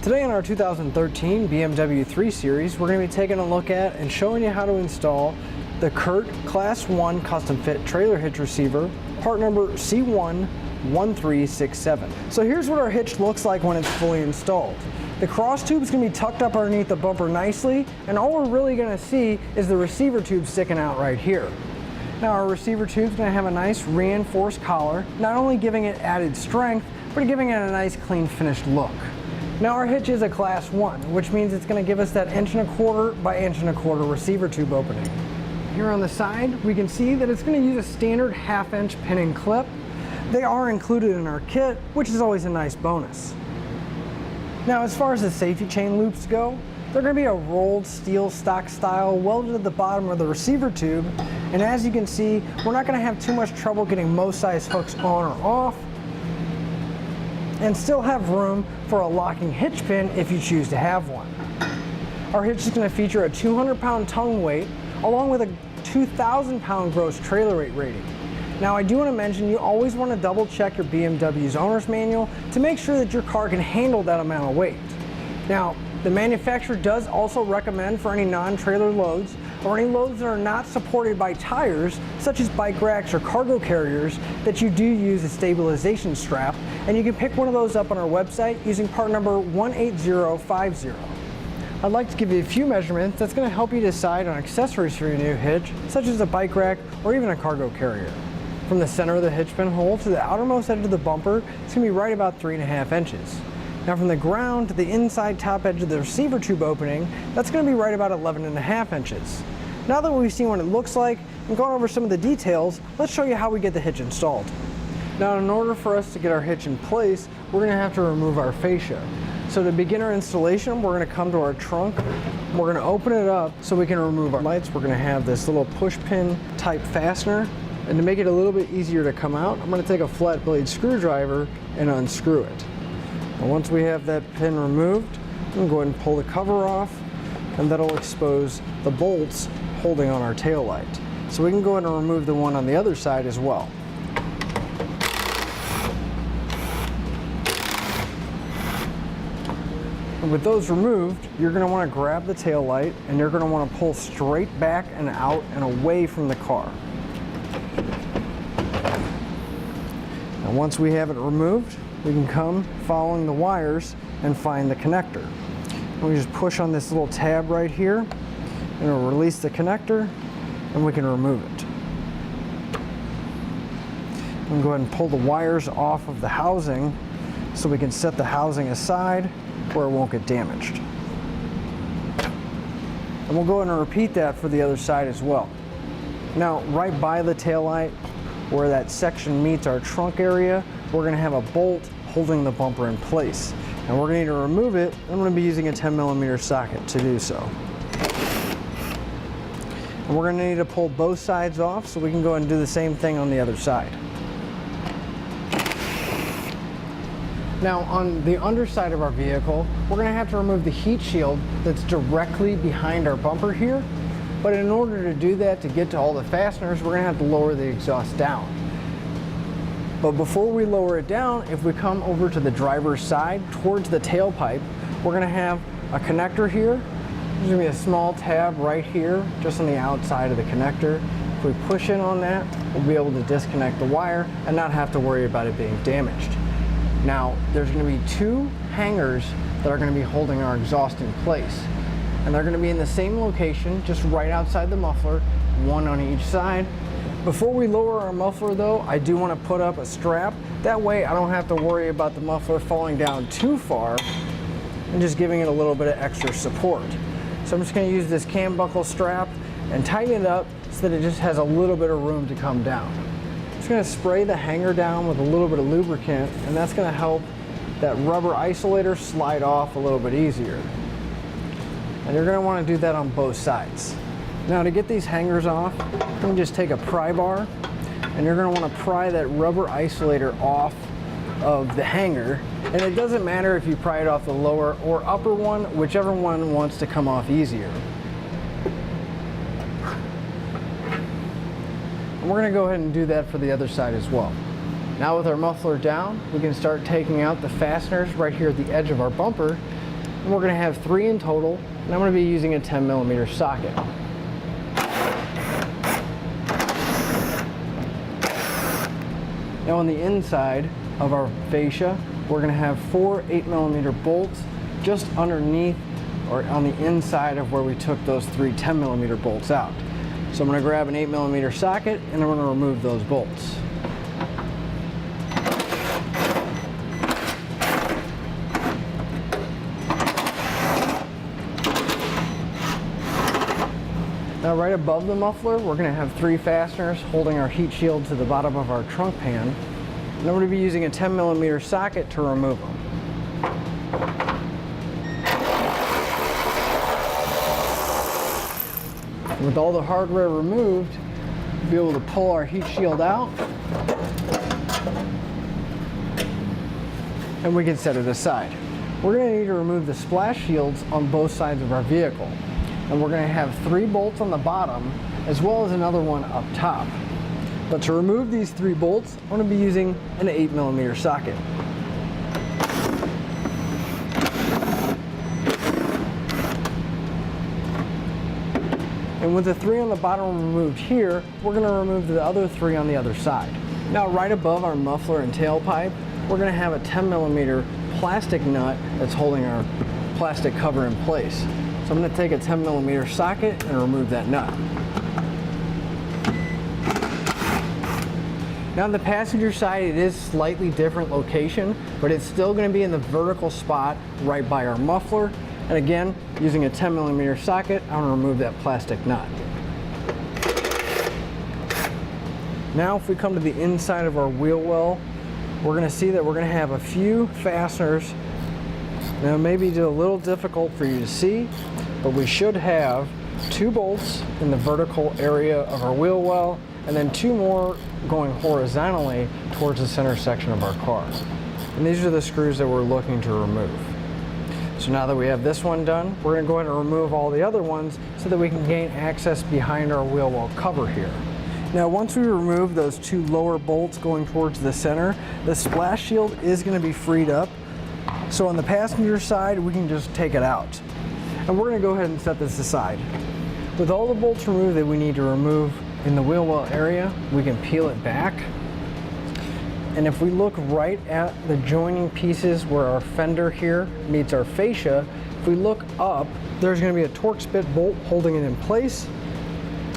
Today on our 2013 BMW 3 Series, we're going to be taking a look at and showing you how to install the CURT Class 1 Custom Fit Trailer Hitch Receiver, part number C11367. So here's what our hitch looks like when it's fully installed. The cross tube is going to be tucked up underneath the bumper nicely, and all we're really going to see is the receiver tube sticking out right here. Now our receiver tube is going to have a nice reinforced collar, not only giving it added strength, but giving it a nice clean finished look. Now our hitch is a Class 1, which means it's going to give us that 1¼ by 1¼ receiver tube opening. Here on the side, we can see that it's going to use a standard 1/2 inch pin and clip. They are included in our kit, which is always a nice bonus. Now as far as the safety chain loops go, they're going to be a rolled steel stock style welded at the bottom of the receiver tube, and as you can see, we're not going to have too much trouble getting most size hooks on or off, and still have room for a locking hitch pin if you choose to have one. Our hitch is going to feature a 200-pound tongue weight along with a 2,000-pound gross trailer weight rating. Now I do want to mention you always want to double check your BMW's owner's manual to make sure that your car can handle that amount of weight. Now the manufacturer does also recommend for any non-trailer loads or any loads that are not supported by tires, such as bike racks or cargo carriers, that you do use a stabilization strap, and you can pick one of those up on our website using part number 18050. I'd like to give you a few measurements that's going to help you decide on accessories for your new hitch, such as a bike rack or even a cargo carrier. From the center of the hitch pin hole to the outermost edge of the bumper, it's going to be right about 3.5 inches. Now from the ground to the inside top edge of the receiver tube opening, that's going to be right about 11.5 inches. Now that we've seen what it looks like and gone over some of the details, let's show you how we get the hitch installed. Now in order for us to get our hitch in place, we're going to have to remove our fascia. So to begin our installation, we're going to come to our trunk, we're going to open it up so we can remove our lights. We're going to have this little push pin type fastener, and to make it a little bit easier to come out, I'm going to take a flat blade screwdriver and unscrew it. And once we have that pin removed, I'm going to go ahead and pull the cover off, and that'll expose the bolts holding on our tail light. So we can go ahead and remove the one on the other side as well. And with those removed, you're going to want to grab the tail light and you're going to want to pull straight back and out and away from the car. Now once we have it removed, we can come following the wires and find the connector. And we just push on this little tab right here, and it'll release the connector, and we can remove it. We can go ahead and pull the wires off of the housing so we can set the housing aside where it won't get damaged. And we'll go ahead and repeat that for the other side as well. Now, right by the taillight, where that section meets our trunk area, we're going to have a bolt holding the bumper in place. And we're going to need to remove it. I'm going to be using a 10mm socket to do so. And we're going to need to pull both sides off so we can go ahead and do the same thing on the other side. Now on the underside of our vehicle, we're going to have to remove the heat shield that's directly behind our bumper here. But in order to do that, to get to all the fasteners, we're going to have to lower the exhaust down. But before we lower it down, if we come over to the driver's side towards the tailpipe, we're going to have a connector here. There's going to be a small tab right here, just on the outside of the connector. If we push in on that, we'll be able to disconnect the wire and not have to worry about it being damaged. Now, there's going to be 2 hangers that are going to be holding our exhaust in place. And they're going to be in the same location, just right outside the muffler, one on each side. Before we lower our muffler though, I do want to put up a strap. That way I don't have to worry about the muffler falling down too far and just giving it a little bit of extra support. So I'm just going to use this cam buckle strap and tighten it up so that it just has a little bit of room to come down. I'm just going to spray the hanger down with a little bit of lubricant, and that's going to help that rubber isolator slide off a little bit easier. And you're going to want to do that on both sides. Now to get these hangers off, you can just take a pry bar and you're going to want to pry that rubber isolator off of the hanger. And it doesn't matter if you pry it off the lower or upper one, whichever one wants to come off easier. And we're going to go ahead and do that for the other side as well. Now with our muffler down, we can start taking out the fasteners right here at the edge of our bumper. And we're going to have 3 in total, and I'm going to be using a 10mm socket. Now on the inside of our fascia, we're going to have 4 8mm bolts just underneath or on the inside of where we took those 3 10mm bolts out. So I'm going to grab an 8mm socket and I'm going to remove those bolts. Now right above the muffler, we're going to have 3 fasteners holding our heat shield to the bottom of our trunk pan. And I'm going to be using a 10mm socket to remove them. With all the hardware removed, we'll be able to pull our heat shield out and we can set it aside. We're going to need to remove the splash shields on both sides of our vehicle. And we're going to have 3 bolts on the bottom as well as another one up top. But to remove these 3 bolts, I'm going to be using an 8mm socket. And with the 3 on the bottom removed here, we're going to remove the other 3 on the other side. Now right above our muffler and tailpipe, we're going to have a 10mm plastic nut that's holding our plastic cover in place. So I'm going to take a 10mm socket and remove that nut. Now on the passenger side, it is slightly different location, but it's still going to be in the vertical spot right by our muffler. And again, using a 10mm socket, I'm going to remove that plastic nut. Now if we come to the inside of our wheel well, we're going to see that we're going to have a few fasteners. Now it may be a little difficult for you to see, but we should have 2 bolts in the vertical area of our wheel well, and then 2 more going horizontally towards the center section of our car. And these are the screws that we're looking to remove. So now that we have this one done, we're going to go ahead and remove all the other ones so that we can gain access behind our wheel well cover here. Now once we remove those 2 lower bolts going towards the center, the splash shield is going to be freed up. So on the passenger side, we can just take it out. And we're going to go ahead and set this aside. With all the bolts removed that we need to remove in the wheel well area, we can peel it back. And if we look right at the joining pieces where our fender here meets our fascia, if we look up, there's going to be a Torx bit bolt holding it in place.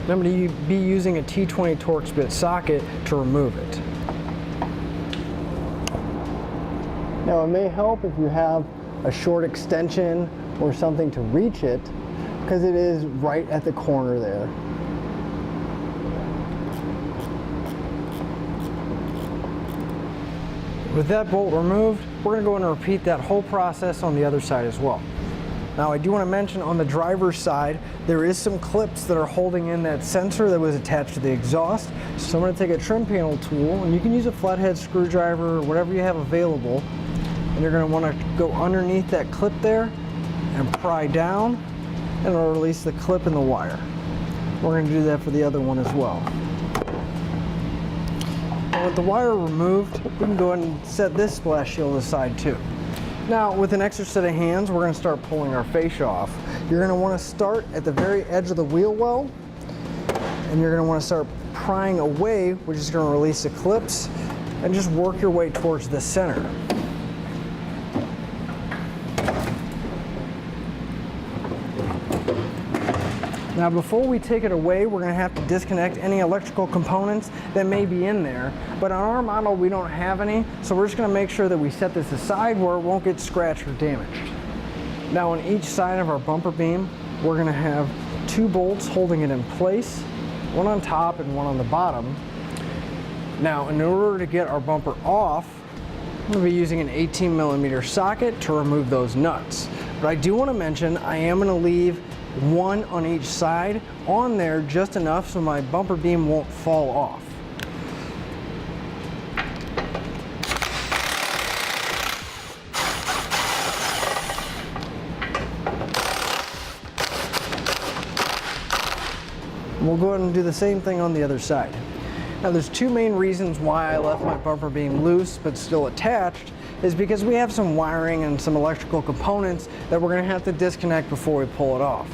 And I'm going to be using a T20 Torx bit socket to remove it. Now it may help if you have a short extension or something to reach it, because it is right at the corner there. With that bolt removed, we're going to go in and repeat that whole process on the other side as well. Now I do want to mention on the driver's side, there is some clips that are holding in that sensor that was attached to the exhaust. So I'm going to take a trim panel tool, and you can use a flathead screwdriver or whatever you have available. And you're going to want to go underneath that clip there and pry down, and it'll release the clip and the wire. We're going to do that for the other one as well. And with the wire removed, we can go ahead and set this splash shield aside too. Now with an extra set of hands, we're going to start pulling our fascia off. You're going to want to start at the very edge of the wheel well, and you're going to want to start prying away, which is going to release the clips, and just work your way towards the center. Now before we take it away, we're going to have to disconnect any electrical components that may be in there. But on our model, we don't have any, so we're just going to make sure that we set this aside where it won't get scratched or damaged. Now on each side of our bumper beam, we're going to have 2 bolts holding it in place, one on top and one on the bottom. Now in order to get our bumper off, I'm going to be using an 18mm socket to remove those nuts. But I do want to mention, I am going to leave 1 on each side on there just enough so my bumper beam won't fall off. We'll go ahead and do the same thing on the other side. Now there's 2 main reasons why I left my bumper beam loose but still attached, is because we have some wiring and some electrical components that we're going to have to disconnect before we pull it off.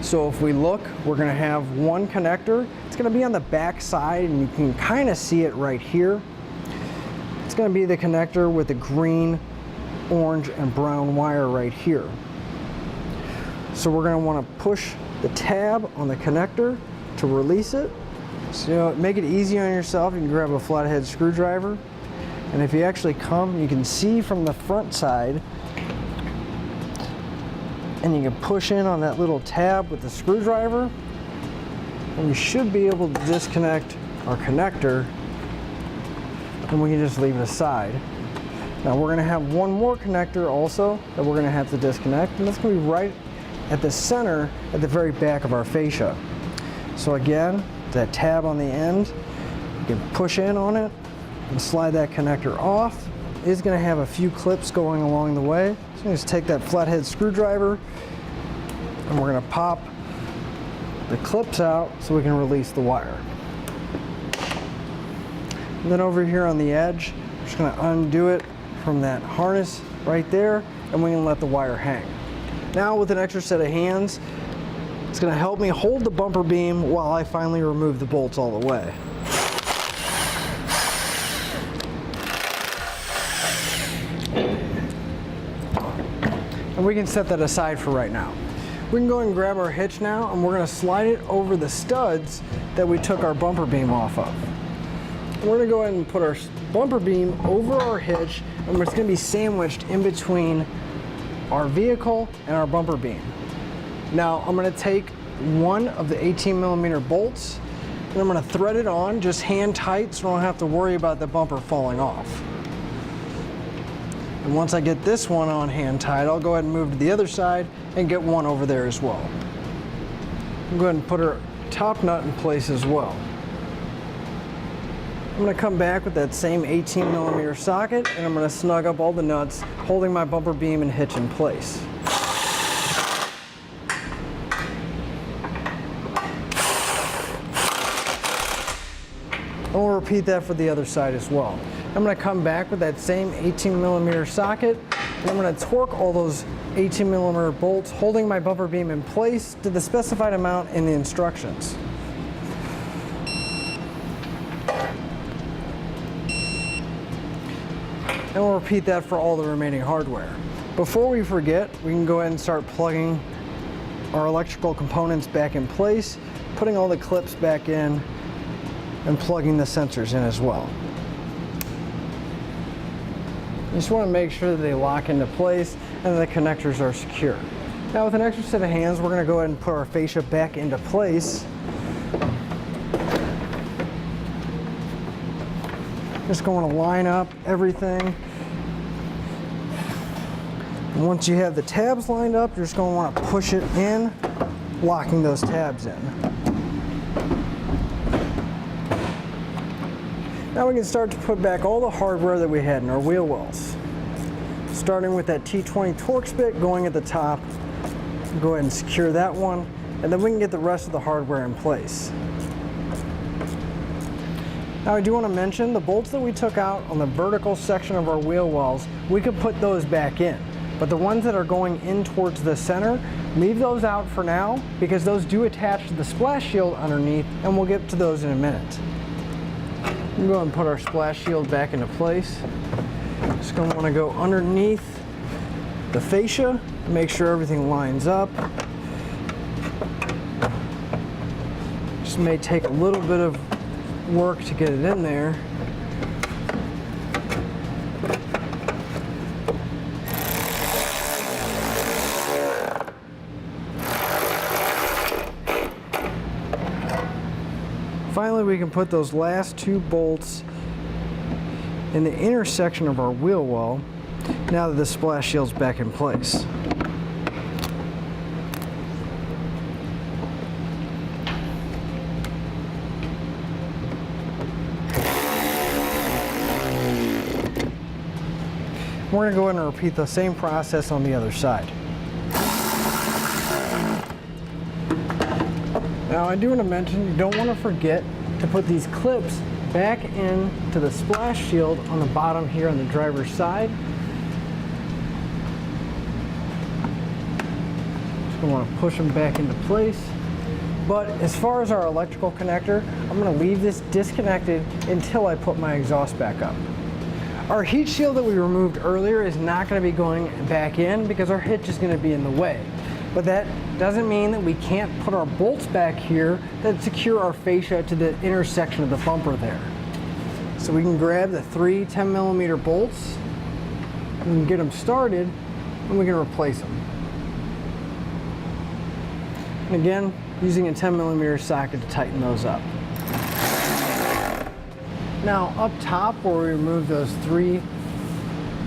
So if we look, we're going to have one connector. It's going to be on the back side, and you can kind of see it right here. It's going to be the connector with the green, orange, and brown wire right here. So we're going to want to push the tab on the connector to release it. So make it easy on yourself. You can grab a flathead screwdriver, and if you actually come, you can see from the front side, and you can push in on that little tab with the screwdriver, and we should be able to disconnect our connector, and we can just leave it aside. Now we're going to have one more connector also that we're going to have to disconnect, and that's going to be right at the center at the very back of our fascia. So again, that tab on the end, you can push in on it and slide that connector off. It is going to have a few clips going along the way. So just take that flathead screwdriver, and we're going to pop the clips out so we can release the wire. And then over here on the edge, we're just going to undo it from that harness right there, and we can let the wire hang. Now with an extra set of hands, it's going to help me hold the bumper beam while I finally remove the bolts all the way. And we can set that aside for right now. We can go ahead and grab our hitch now, and we're going to slide it over the studs that we took our bumper beam off of. We're going to go ahead and put our bumper beam over our hitch, and it's going to be sandwiched in between our vehicle and our bumper beam. Now I'm going to take one of the 18mm bolts, and I'm going to thread it on just hand tight so I don't have to worry about the bumper falling off. And once I get this one on hand tight, I'll go ahead and move to the other side and get one over there as well. I'm going to put our top nut in place as well. I'm going to come back with that same 18mm socket, and I'm going to snug up all the nuts, holding my bumper beam and hitch in place. And we'll repeat that for the other side as well. I'm going to come back with that same 18mm socket, and I'm going to torque all those 18mm bolts, holding my bumper beam in place to the specified amount in the instructions. And we'll repeat that for all the remaining hardware. Before we forget, we can go ahead and start plugging our electrical components back in place, putting all the clips back in, and plugging the sensors in as well. You just want to make sure that they lock into place and the connectors are secure. Now with an extra set of hands, we're going to go ahead and put our fascia back into place. Just going to line up everything. And once you have the tabs lined up, you're just going to want to push it in, locking those tabs in. Now we can start to put back all the hardware that we had in our wheel wells. Starting with that T20 Torx bit going at the top. Go ahead and secure that one, and then we can get the rest of the hardware in place. Now I do want to mention the bolts that we took out on the vertical section of our wheel wells, we could put those back in. But the ones that are going in towards the center, leave those out for now because those do attach to the splash shield underneath, and we'll get to those in a minute. We'll go ahead and put our splash shield back into place. Just going to want to go underneath the fascia, make sure everything lines up. Just may take a little bit of work to get it in there. Finally, we can put those last two bolts in the intersection of our wheel well now that the splash shield's back in place. We're going to go ahead and repeat the same process on the other side. Now I do want to mention, you don't want to forget to put these clips back into the splash shield on the bottom here on the driver's side. Just gonna want to push them back into place. But as far as our electrical connector, I'm gonna leave this disconnected until I put my exhaust back up. Our heat shield that we removed earlier is not gonna be going back in because our hitch is gonna be in the way. But that doesn't mean that we can't put our bolts back here that secure our fascia to the intersection of the bumper there. So we can grab the 3 10mm bolts and get them started, and we can replace them. And again, using a 10mm socket to tighten those up. Now up top where we removed those 3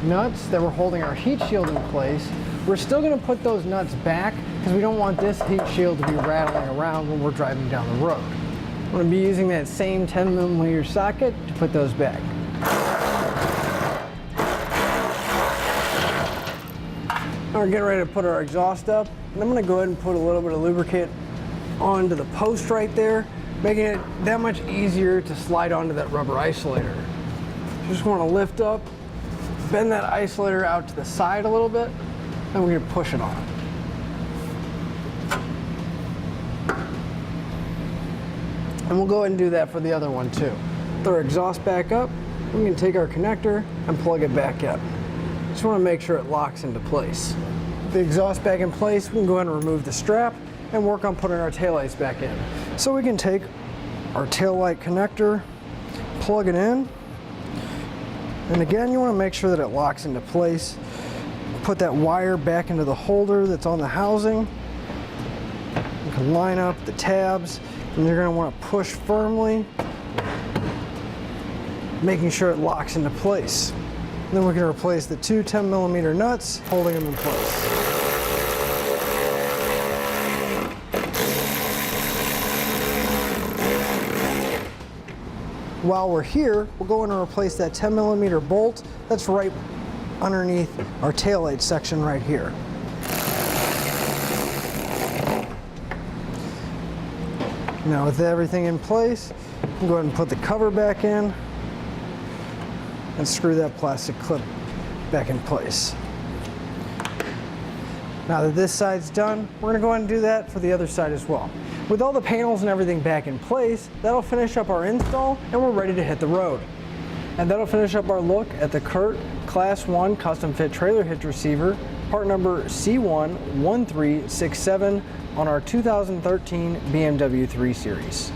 nuts that were holding our heat shield in place, we're still going to put those nuts back because we don't want this heat shield to be rattling around when we're driving down the road. I'm going to be using that same 10mm socket to put those back. Now we're getting ready to put our exhaust up, and I'm going to go ahead and put a little bit of lubricant onto the post right there, making it that much easier to slide onto that rubber isolator. Just want to lift up, bend that isolator out to the side a little bit, and we're going to push it on. And we'll go ahead and do that for the other one too. Throw our exhaust back up, we can take our connector and plug it back in. Just want to make sure it locks into place. With the exhaust back in place, we can go ahead and remove the strap and work on putting our taillights back in. So we can take our taillight connector, plug it in, and again you want to make sure that it locks into place. Put that wire back into the holder that's on the housing. You can line up the tabs, and you're going to want to push firmly, making sure it locks into place. And then we're going to replace the 2 10mm nuts, holding them in place. While we're here, we're going to replace that 10mm bolt that's right underneath our taillight section right here. Now with everything in place, we'll go ahead and put the cover back in and screw that plastic clip back in place. Now that this side's done, we're going to go ahead and do that for the other side as well. With all the panels and everything back in place, that'll finish up our install and we're ready to hit the road. And that'll finish up our look at the CURT Class 1 Custom Fit Trailer Hitch Receiver, part number C11367 on our 2013 BMW 3 Series.